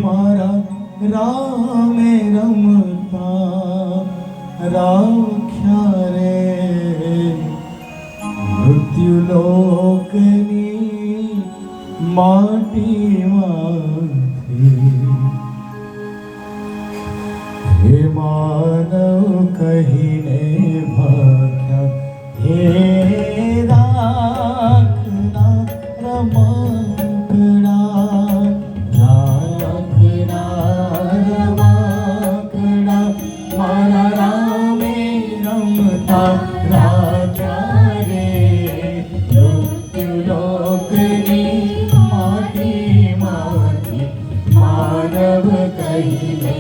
મારા રામે રમતા રાખ્યા રે મૃત્યુલોકની માટીમાંથી હે માનવ કહીને ભાગ્યા હે રાખના રમકડા મારા રામે રમતા રાખ્યા રે મૃત્યુલોકની માટીમાંથી માનવ કહીને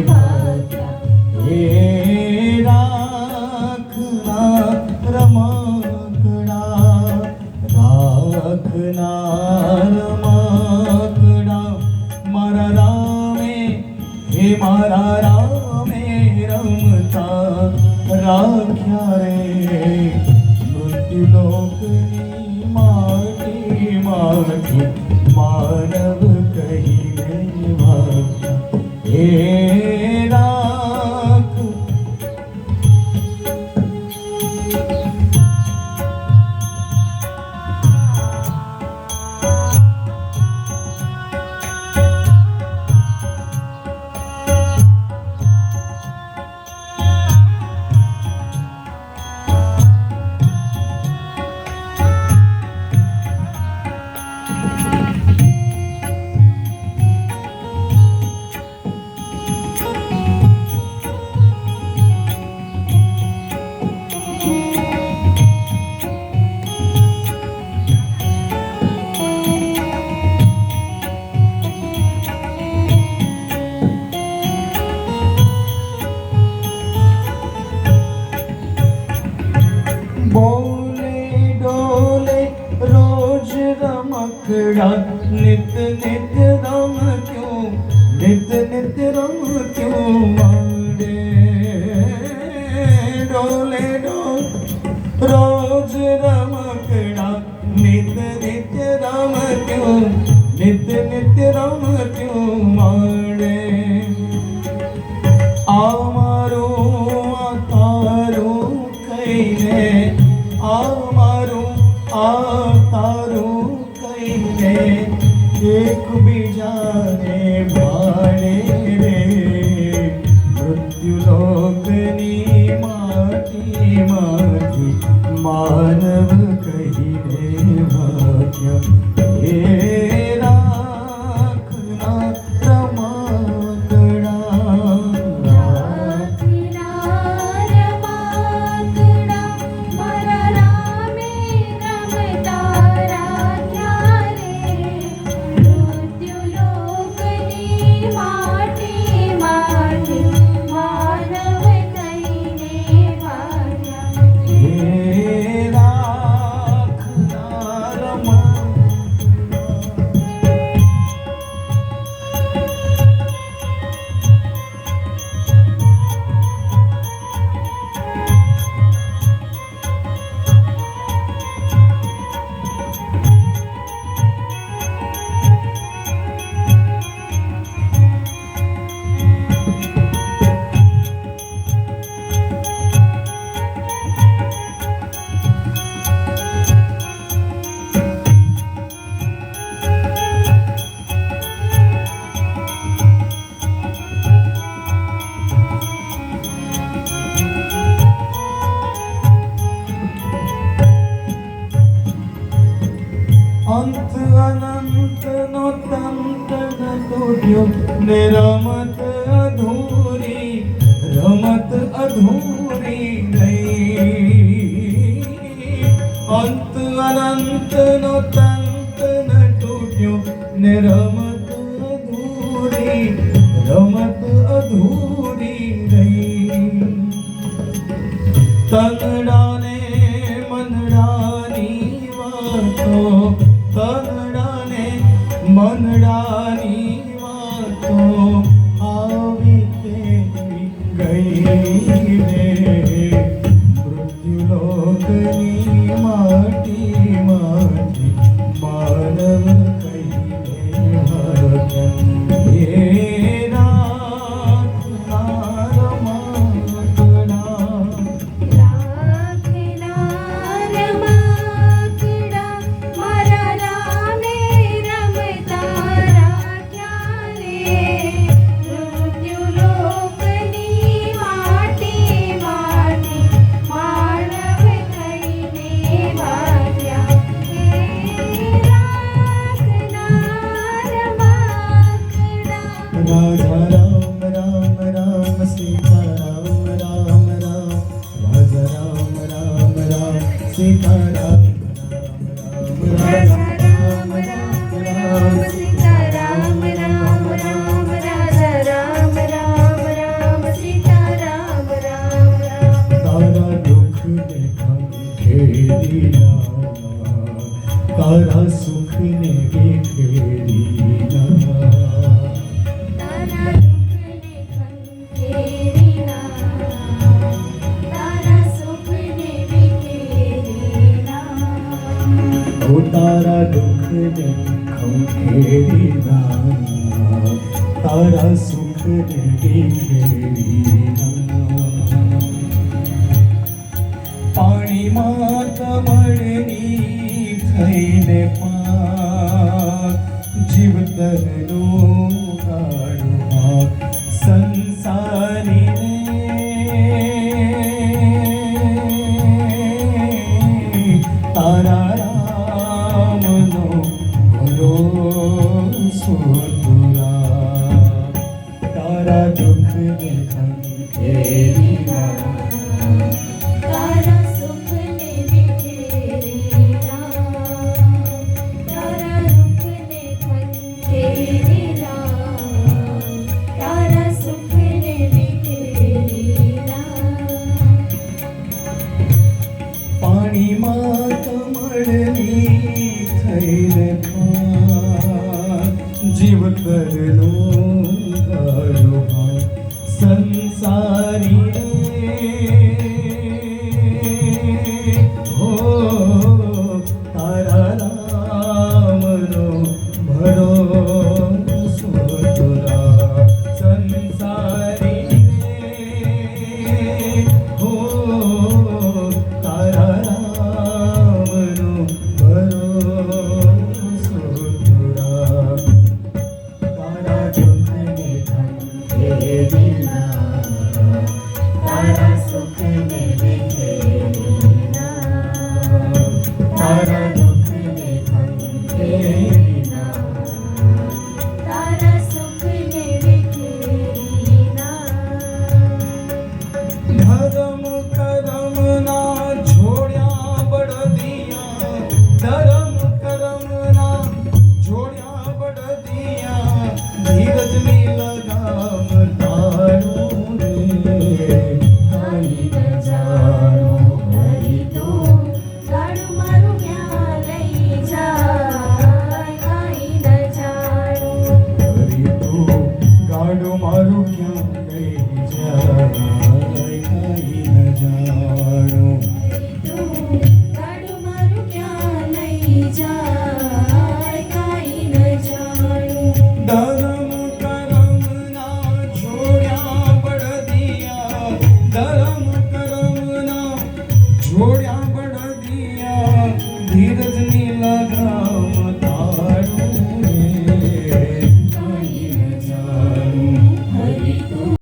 ભાગ્યા હે રાખના રમકડા મારા રામે હે મારા રામે રમતા રાખ્યા રે મૃત્યુલોકની માટીમાંથી માનવ કહીને ભાગ્યા હે રાખ બોલે ડોલે રોજ રમકડા નિત્ય નિત્ય રમક્યું નિત્ય નિત્ય રમક્યું માંડે ડોલે ડોલ રોજ રમકડા નિત્ય નિત્ય રમક્યું નિત્ય નિત્ય રમક્યું માંડે આ મારું આ તારું કહીને મારું આ તારું કહીને એકબીજાને ભાડે રે મૃત્યુલોકની માટીમાંથી માનવ કહીને ભાગ્યા હે રાખના અંત અનંતનો તંત ન તૂટ્યો ને રમત અધૂરી રહી અંત અનંતનો તંત ન તૂટ્યો ને રમત અધૂરી રહી તનડાને મનડાની વાતો તનડાને મનડાની વાતો આવી તેવી ગઈ રે મૃત્યુલોકની માટીમાંથી માનવ કહીને ભાગ્યા સીતારામ રામ રામ રાજા રામ રામ રામ સીતારામ રામ રામ તારા દુઃખને ખંખેરી લાવા, તારા સુખને વિખેરી લાવા. તારા દુઃખને ખંખેરી લાવા, તારા સુખને વિખેરી લાવા. ઓ તારા દુઃખને ખંખેરી લાવા, તારા સુખને વિખેરી લાવા. પાણીમાં કમળની થઈને પાર, જીવતરનો ગાળવા સંસારીને. તારા રામનો ભરોસો તુરા, તારા દુઃખને ખંખેરી લાવા, તારા સુખને વિખેરી લાવા, તારા દુઃખને ખંખેરી લાવા, તારા સુખને વિખેરી લાવા. પાણીમાં કમળની થઈને પાર, જીવતરનો